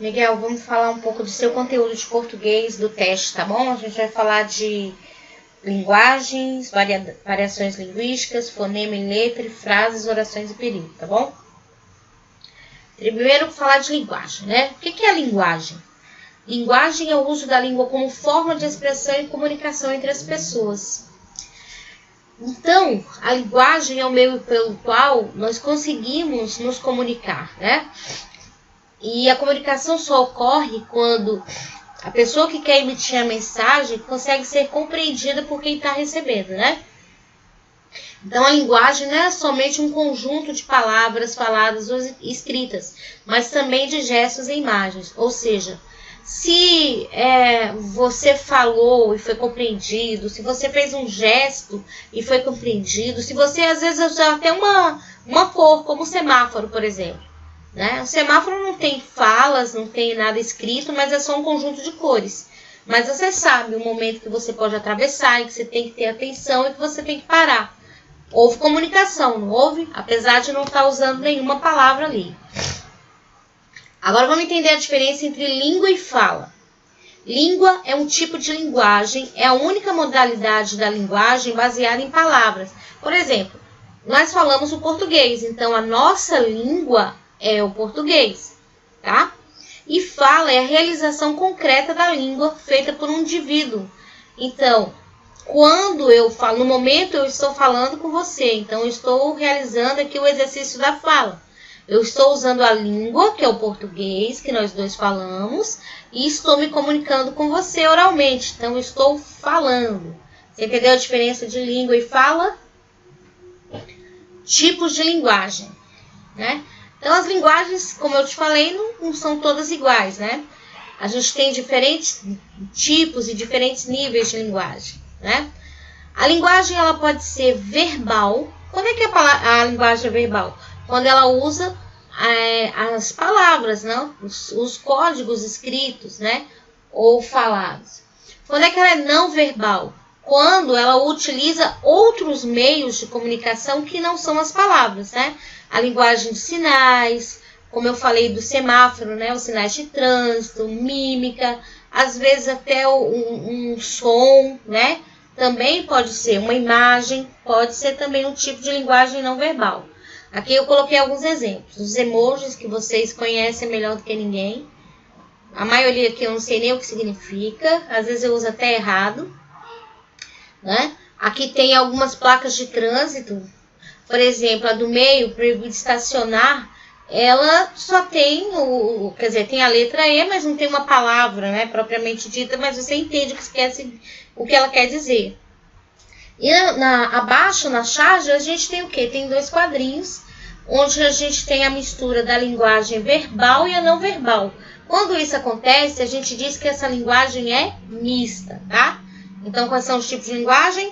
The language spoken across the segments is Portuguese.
Miguel, vamos falar um pouco do seu conteúdo de português do teste, tá bom? A gente vai falar de linguagens, variações linguísticas, fonema e letra, frases, orações e período, tá bom? Primeiro, falar de linguagem, né? O que é a linguagem? Linguagem é o uso da língua como forma de expressão e comunicação entre as pessoas. Então, a linguagem é o meio pelo qual nós conseguimos nos comunicar, né? E a comunicação só ocorre quando a pessoa que quer emitir a mensagem consegue ser compreendida por quem está recebendo, né? Então, a linguagem não é somente um conjunto de palavras faladas ou escritas, mas também de gestos e imagens. Ou seja, se você falou e foi compreendido, se você fez um gesto e foi compreendido, se você às vezes usou até uma cor, como o semáforo, por exemplo. Né? O semáforo não tem falas, não tem nada escrito, mas é só um conjunto de cores. Mas você sabe o momento que você pode atravessar, e que você tem que ter atenção e que você tem que parar. Houve comunicação, não houve? Apesar de não estar usando nenhuma palavra ali. Agora vamos entender a diferença entre língua e fala. Língua é um tipo de linguagem, é a única modalidade da linguagem baseada em palavras. Por exemplo, nós falamos o português, então a nossa língua é o português, tá? E fala é a realização concreta da língua feita por um indivíduo. Então, quando eu falo, no momento eu estou falando com você, então eu estou realizando aqui o exercício da fala. Eu estou usando a língua, que é o português, que nós dois falamos, e estou me comunicando com você oralmente, então eu estou falando. Você entendeu a diferença de língua e fala? Tipos de linguagem, né? Então, as linguagens, como eu te falei, não são todas iguais, né? A gente tem diferentes tipos e diferentes níveis de linguagem, né? A linguagem, ela pode ser verbal. Quando é que a linguagem é verbal? Quando ela usa as palavras, né? Os códigos escritos, né? Ou falados. Quando é que ela é não verbal? Quando ela utiliza outros meios de comunicação que não são as palavras, né? A linguagem de sinais, como eu falei do semáforo, né? Os sinais de trânsito, mímica, às vezes até um som, né? Também pode ser uma imagem, pode ser também um tipo de linguagem não verbal. Aqui eu coloquei alguns exemplos. Os emojis, que vocês conhecem melhor do que ninguém. A maioria aqui eu não sei nem o que significa, às vezes eu uso até errado. Né? Aqui tem algumas placas de trânsito, por exemplo, a do meio, proibido estacionar, ela só tem, tem a letra E, mas não tem uma palavra, né, propriamente dita, mas você entende o que ela quer dizer. E abaixo, na charge, a gente tem o quê? Tem dois quadrinhos, onde a gente tem a mistura da linguagem verbal e a não verbal. Quando isso acontece, a gente diz que essa linguagem é mista, tá? Então, quais são os tipos de linguagem?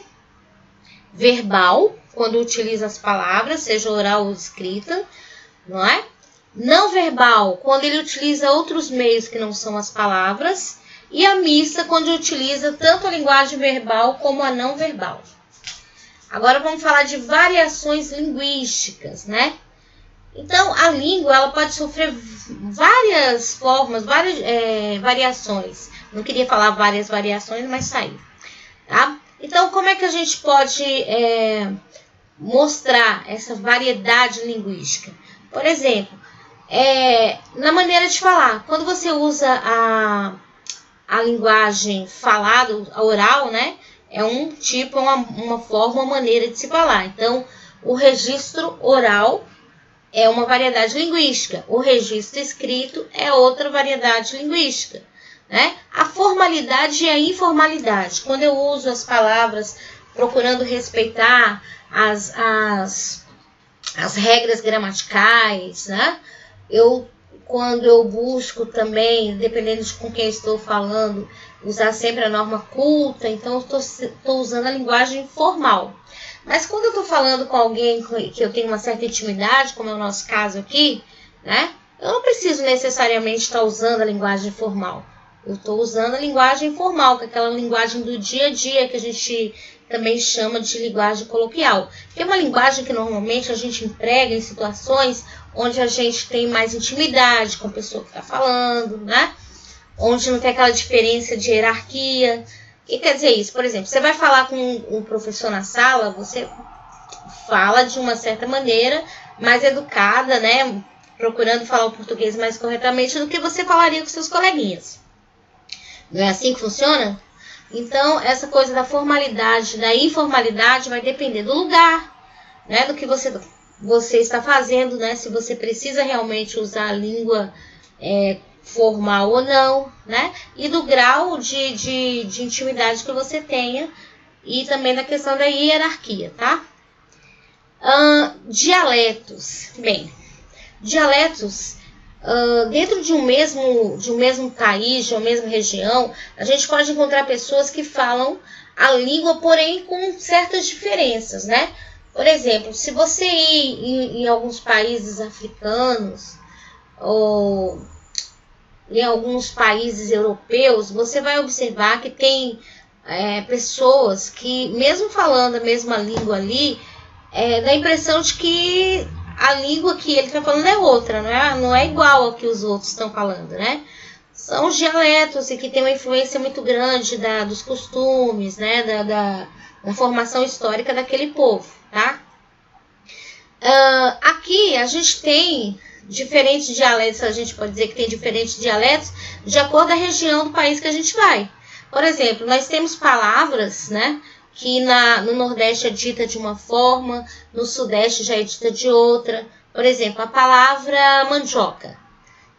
Verbal, quando utiliza as palavras, seja oral ou escrita, não é? Não verbal, quando ele utiliza outros meios que não são as palavras. E a mista, quando utiliza tanto a linguagem verbal como a não verbal. Agora vamos falar de variações linguísticas, né? Então, a língua ela pode sofrer várias formas, várias variações. Não queria falar várias variações, mas saiu. Tá? Então, como é que a gente pode mostrar essa variedade linguística? Por exemplo, na maneira de falar. Quando você usa a linguagem falada, a oral, né? É um tipo, uma forma, uma maneira de se falar. Então, o registro oral é uma variedade linguística. O registro escrito é outra variedade linguística. Né? A formalidade e a informalidade. Quando eu uso as palavras procurando respeitar as regras gramaticais, né? Quando eu busco também, dependendo de com quem estou falando, usar sempre a norma culta, então eu estou usando a linguagem formal. Mas quando eu estou falando com alguém que eu tenho uma certa intimidade, como é o nosso caso aqui, né? Eu não preciso necessariamente estar usando a linguagem formal. Eu estou usando a linguagem informal, que é aquela linguagem do dia a dia que a gente também chama de linguagem coloquial. Que é uma linguagem que normalmente a gente emprega em situações onde a gente tem mais intimidade com a pessoa que está falando, né? Onde não tem aquela diferença de hierarquia. O que quer dizer isso? Por exemplo, você vai falar com um professor na sala, você fala de uma certa maneira, mais educada, né? Procurando falar o português mais corretamente do que você falaria com seus coleguinhas. Não é assim que funciona? Então, essa coisa da formalidade, da informalidade vai depender do lugar, né? Do que você está fazendo, né? Se você precisa realmente usar a língua formal ou não, né? E do grau de intimidade que você tenha e também da questão da hierarquia, tá? Dialetos. Bem, dialetos, dentro de um mesmo país, de uma mesma região, a gente pode encontrar pessoas que falam a língua, porém com certas diferenças, né? Por exemplo, se você ir em alguns países africanos ou em alguns países europeus, você vai observar que tem pessoas que, mesmo falando a mesma língua ali, dá a impressão de que a língua que ele está falando é outra, não é igual ao que os outros estão falando, né? São os dialetos e que tem uma influência muito grande dos costumes, né? Da formação histórica daquele povo, tá? Aqui a gente tem diferentes dialetos, a gente pode dizer que tem diferentes dialetos de acordo com a região do país que a gente vai. Por exemplo, nós temos palavras, né? Que no Nordeste é dita de uma forma, no Sudeste já é dita de outra. Por exemplo, a palavra mandioca.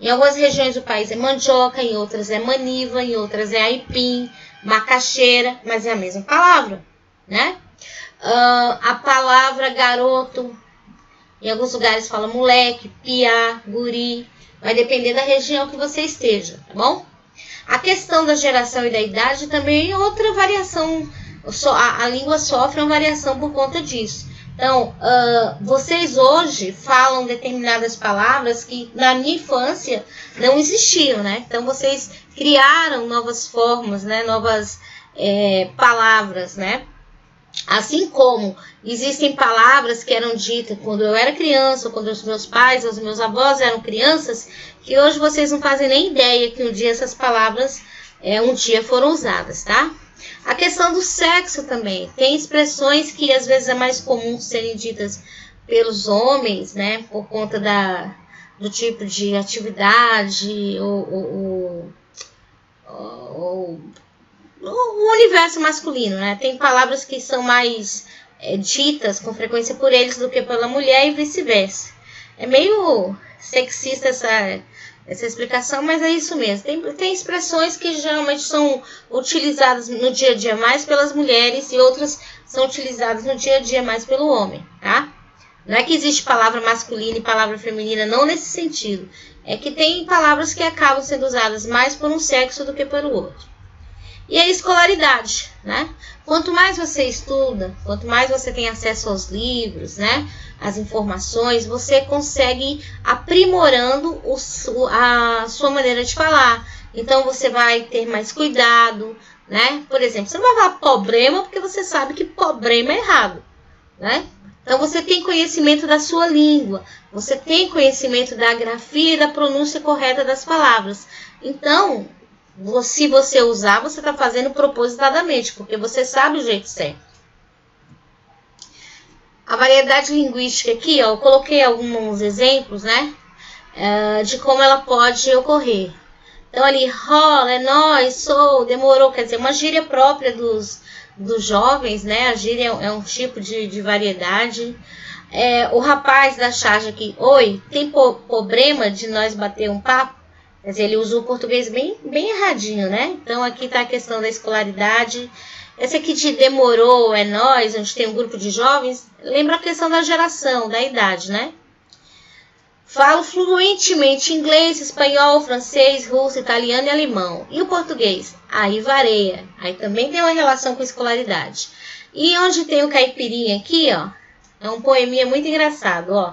Em algumas regiões do país é mandioca, em outras é maniva, em outras é aipim, macaxeira, mas é a mesma palavra, né? A palavra garoto, em alguns lugares fala moleque, piá, guri, vai depender da região que você esteja, tá bom? A questão da geração e da idade também é outra variação. A língua sofre uma variação por conta disso. Então, vocês hoje falam determinadas palavras que na minha infância não existiam, né? Então, vocês criaram novas formas, né? Novas palavras, né? Assim como existem palavras que eram ditas quando eu era criança, ou quando os meus pais, os meus avós eram crianças, que hoje vocês não fazem nem ideia que um dia essas palavras foram usadas, tá? A questão do sexo também. Tem expressões que às vezes é mais comum serem ditas pelos homens, né? Por conta do tipo de atividade ou o universo masculino, né? Tem palavras que são mais ditas com frequência por eles do que pela mulher e vice-versa. É meio sexista essa explicação, mas é isso mesmo. Tem expressões que geralmente são utilizadas no dia a dia mais pelas mulheres e outras são utilizadas no dia a dia mais pelo homem, tá? Não é que existe palavra masculina e palavra feminina, não nesse sentido. É que tem palavras que acabam sendo usadas mais por um sexo do que pelo outro. E a escolaridade, né? Quanto mais você estuda, quanto mais você tem acesso aos livros, né? As informações, você consegue aprimorando a sua maneira de falar. Então, você vai ter mais cuidado, né? Por exemplo, você não vai falar problema porque você sabe que problema é errado, né? Então, você tem conhecimento da sua língua, você tem conhecimento da grafia e da pronúncia correta das palavras. Então, se você usar, você está fazendo propositadamente, porque você sabe o jeito certo. A variedade linguística aqui, ó, eu coloquei alguns exemplos, né, de como ela pode ocorrer. Então, ali, rola, é nóis, sou, demorou, quer dizer, uma gíria própria dos jovens, né, a gíria é um tipo de variedade. O rapaz da charge aqui, oi, tem problema de nós bater um papo? Quer dizer, ele usou o português bem erradinho, né? Então, aqui está a questão da escolaridade. Esse aqui de demorou, é nós, onde tem um grupo de jovens, lembra a questão da geração, da idade, né? Falo fluentemente inglês, espanhol, francês, russo, italiano e alemão. E o português? Aí varia. Aí também tem uma relação com escolaridade. E onde tem o caipirinha aqui, ó, é um poeminha muito engraçado, ó.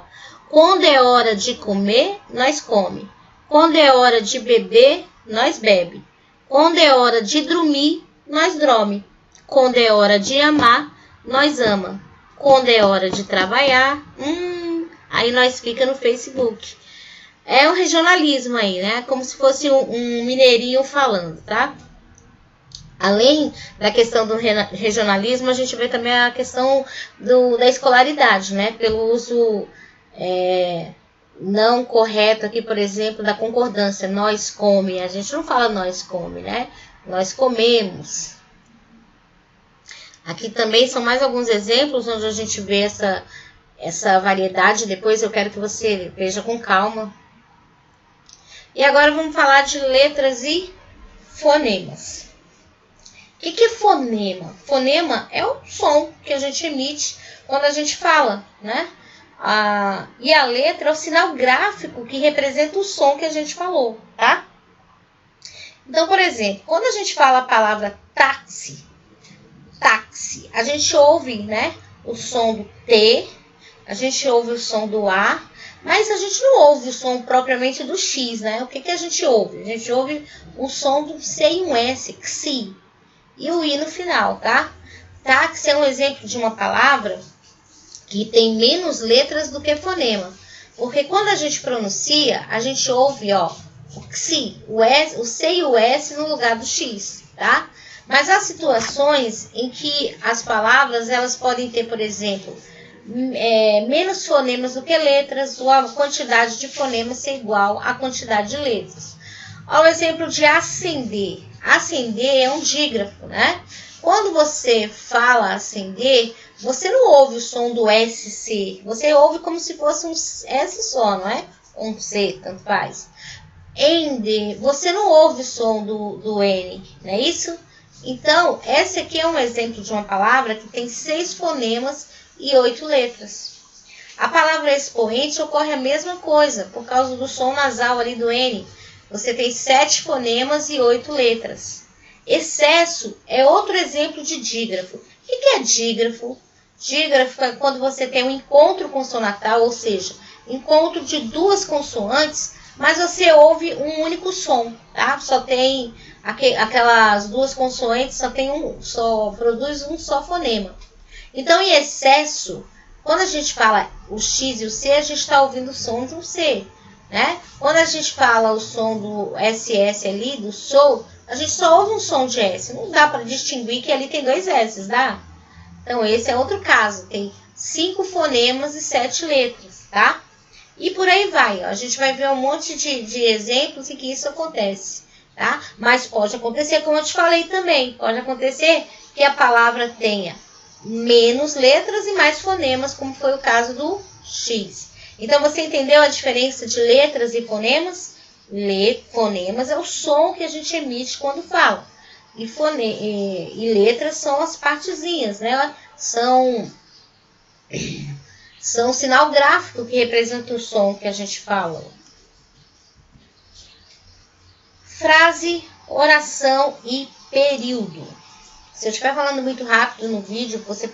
Quando é hora de comer, nós come. Quando é hora de beber, nós bebe. Quando é hora de dormir, nós dorme. Quando é hora de amar, nós ama. Quando é hora de trabalhar, aí nós fica no Facebook. É um regionalismo aí, né? Como se fosse um mineirinho falando, tá? Além da questão do regionalismo, a gente vê também a questão da escolaridade, né? Pelo uso não correto aqui, por exemplo, da concordância. Nós come, a gente não fala nós come, né? Nós comemos. Aqui também são mais alguns exemplos onde a gente vê essa variedade. Depois eu quero que você veja com calma. E agora vamos falar de letras e fonemas. O que é fonema? Fonema é o som que a gente emite quando a gente fala, né? E a letra é o sinal gráfico que representa o som que a gente falou, tá? Então, por exemplo, quando a gente fala a palavra táxi, a gente ouve, né, o som do T, a gente ouve o som do A, mas a gente não ouve o som propriamente do X, né? O que a gente ouve? A gente ouve o som do C e um S, XI, e o I no final, tá? Táxi é um exemplo de uma palavra que tem menos letras do que fonema. Porque quando a gente pronuncia, a gente ouve, ó, o XI, o C e o S no lugar do X, tá? Mas há situações em que as palavras, elas podem ter, por exemplo, menos fonemas do que letras, ou a quantidade de fonemas ser igual à quantidade de letras. Olha o exemplo de acender. Acender é um dígrafo, né? Quando você fala acender, você não ouve o som do SC, você ouve como se fosse um S só, não é? Um C, tanto faz. Ende, você não ouve o som do N, não é isso? Então, esse aqui é um exemplo de uma palavra que tem 6 fonemas e 8 letras. A palavra expoente ocorre a mesma coisa, por causa do som nasal ali do N. Você tem 7 fonemas e 8 letras. Excesso é outro exemplo de dígrafo. O que é dígrafo? Dígrafo é quando você tem um encontro consonantal, ou seja, encontro de duas consoantes, mas você ouve um único som, tá? Só tem aquelas duas consoantes, só produz um só fonema. Então, em excesso, quando a gente fala o X e o C, a gente está ouvindo o som de um C, né? Quando a gente fala o som do SS ali, do SOU, a gente só ouve um som de S. Não dá para distinguir que ali tem 2 S, dá? Então, esse é outro caso. Tem 5 fonemas e 7 letras, tá? E por aí vai. Ó. A gente vai ver um monte de exemplos em que isso acontece, tá? Mas pode acontecer, como eu te falei também, pode acontecer que a palavra tenha menos letras e mais fonemas, como foi o caso do X. Então, você entendeu a diferença de letras e fonemas? Fonemas é o som que a gente emite quando fala. E letras são as partezinhas, né? São o sinal gráfico que representa o som que a gente fala. Frase, oração e período. Se eu estiver falando muito rápido no vídeo, você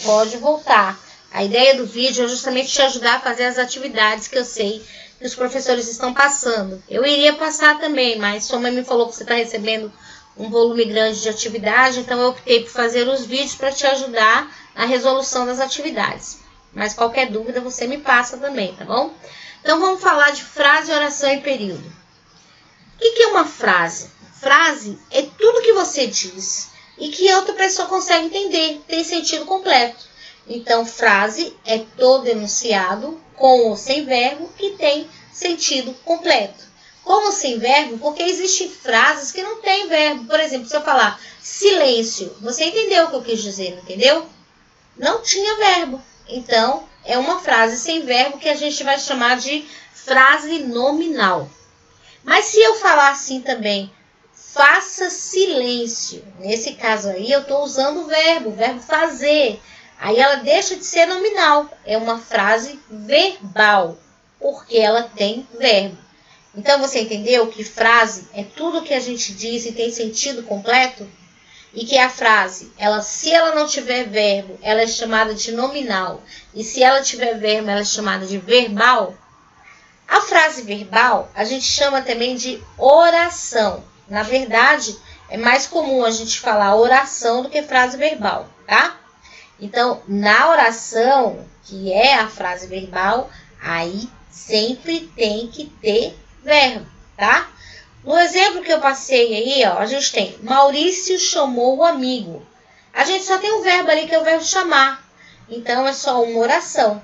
pode voltar. A ideia do vídeo é justamente te ajudar a fazer as atividades que eu sei que os professores estão passando. Eu iria passar também, mas sua mãe me falou que você está recebendo um volume grande de atividade, então eu optei por fazer os vídeos para te ajudar na resolução das atividades. Mas qualquer dúvida você me passa também, tá bom? Então vamos falar de frase, oração e período. O que é uma frase? Frase é tudo que você diz e que outra pessoa consegue entender, tem sentido completo. Então, frase é todo enunciado com ou sem verbo que tem sentido completo. Com ou sem verbo, porque existem frases que não têm verbo. Por exemplo, se eu falar silêncio, você entendeu o que eu quis dizer, não entendeu? Não tinha verbo. Então, é uma frase sem verbo que a gente vai chamar de frase nominal. Mas se eu falar assim também, faça silêncio. Nesse caso aí, eu estou usando o verbo fazer. Aí ela deixa de ser nominal. É uma frase verbal, porque ela tem verbo. Então, você entendeu que frase é tudo que a gente diz e tem sentido completo? E que a frase, se ela não tiver verbo, ela é chamada de nominal. E se ela tiver verbo, ela é chamada de verbal. A frase verbal, a gente chama também de oração. Na verdade, é mais comum a gente falar oração do que frase verbal, tá? Então, na oração, que é a frase verbal, Aí sempre tem que ter verbo, tá? No exemplo que eu passei aí, ó, a gente tem Maurício chamou o amigo. A gente só tem um verbo ali que é o verbo chamar. Então, é só uma oração.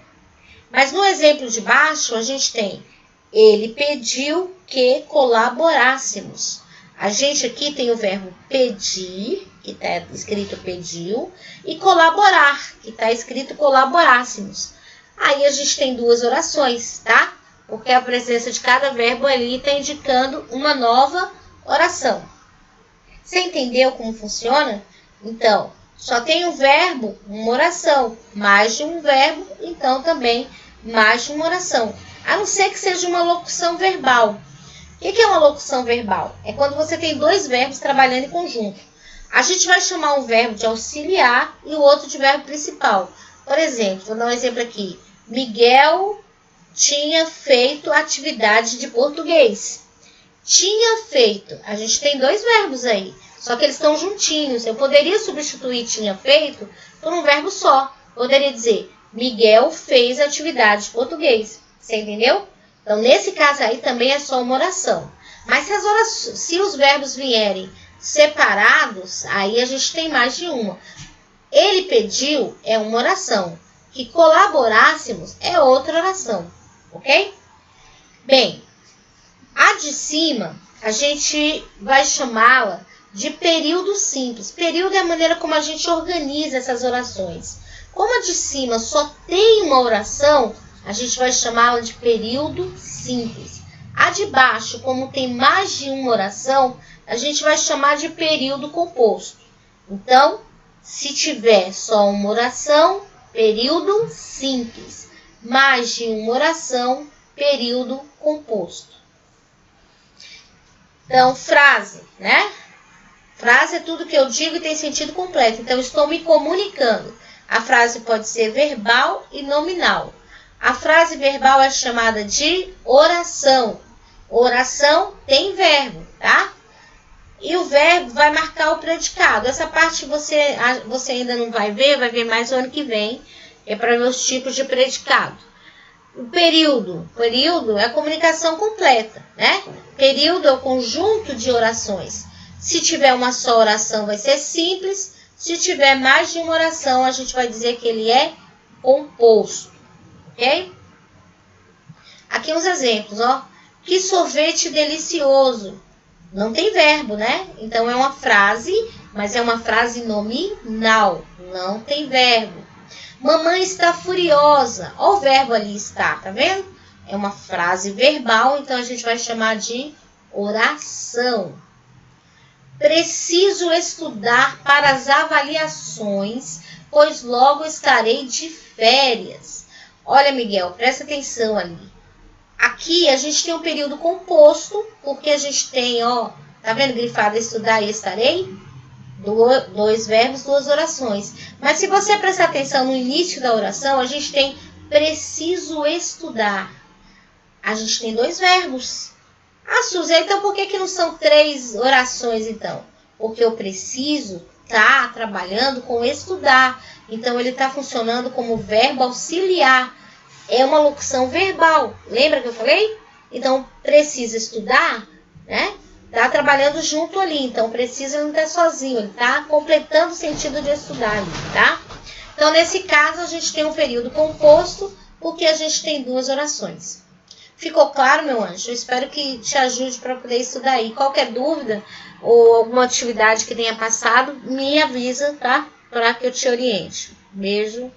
Mas no exemplo de baixo, a gente tem ele pediu que colaborássemos. A gente aqui tem o verbo pedir, que está escrito pediu, e colaborar, que está escrito colaborássemos. Aí a gente tem duas orações, tá? Porque a presença de cada verbo ali está indicando uma nova oração. Você entendeu como funciona? Então, só tem um verbo, uma oração. Mais de um verbo, então também mais de uma oração. A não ser que seja uma locução verbal. O que é uma locução verbal? É quando você tem dois verbos trabalhando em conjunto. A gente vai chamar um verbo de auxiliar e o outro de verbo principal. Por exemplo, vou dar um exemplo aqui. Miguel tinha feito atividade de português. Tinha feito. A gente tem dois verbos aí. Só que eles estão juntinhos. Eu poderia substituir tinha feito por um verbo só. Poderia dizer, Miguel fez atividade de português. Você entendeu? Então, nesse caso aí também é só uma oração. Mas se os verbos vierem separados, aí a gente tem mais de uma. Ele pediu é uma oração. Que colaborássemos é outra oração. Ok? Bem, a de cima, a gente vai chamá-la de período simples. Período é a maneira como a gente organiza essas orações. Como a de cima só tem uma oração, a gente vai chamá-la de período simples. A de baixo, como tem mais de uma oração, a gente vai chamar de período composto. Então, se tiver só uma oração, período simples. Mais de uma oração, período composto. Então, frase, né? Frase é tudo que eu digo e tem sentido completo. Então, estou me comunicando. A frase pode ser verbal e nominal. A frase verbal é chamada de oração. Oração tem verbo, tá? E o verbo vai marcar o predicado. Essa parte você ainda não vai ver mais no ano que vem. É para ver os tipos de predicado. O período é a comunicação completa, né? Período é o conjunto de orações. Se tiver uma só oração, vai ser simples. Se tiver mais de uma oração, a gente vai dizer que ele é composto, ok? Aqui uns exemplos, ó. Que sorvete delicioso. Não tem verbo, né? Então é uma frase, mas é uma frase nominal. Não tem verbo. Mamãe está furiosa. Olha o verbo ali está, tá vendo? É uma frase verbal, então a gente vai chamar de oração. Preciso estudar para as avaliações, pois logo estarei de férias. Olha, Miguel, presta atenção ali. Aqui a gente tem um período composto, porque a gente tem, ó, tá vendo grifado estudar e estarei? Dois verbos, duas orações. Mas se você prestar atenção no início da oração, a gente tem preciso estudar. A gente tem dois verbos. Ah, Suzy, então por que não são três orações, então? Porque o preciso está trabalhando com estudar. Então, ele está funcionando como verbo auxiliar. É uma locução verbal. Lembra que eu falei? Então, precisa estudar, né? Está trabalhando junto ali. Então, precisa não está sozinho. Ele está completando o sentido de estudar ali, tá? Então, nesse caso, a gente tem um período composto, porque a gente tem duas orações. Ficou claro, meu anjo? Eu espero que te ajude para poder estudar aí. Qualquer dúvida ou alguma atividade que tenha passado, me avisa, tá? Para que eu te oriente. Beijo.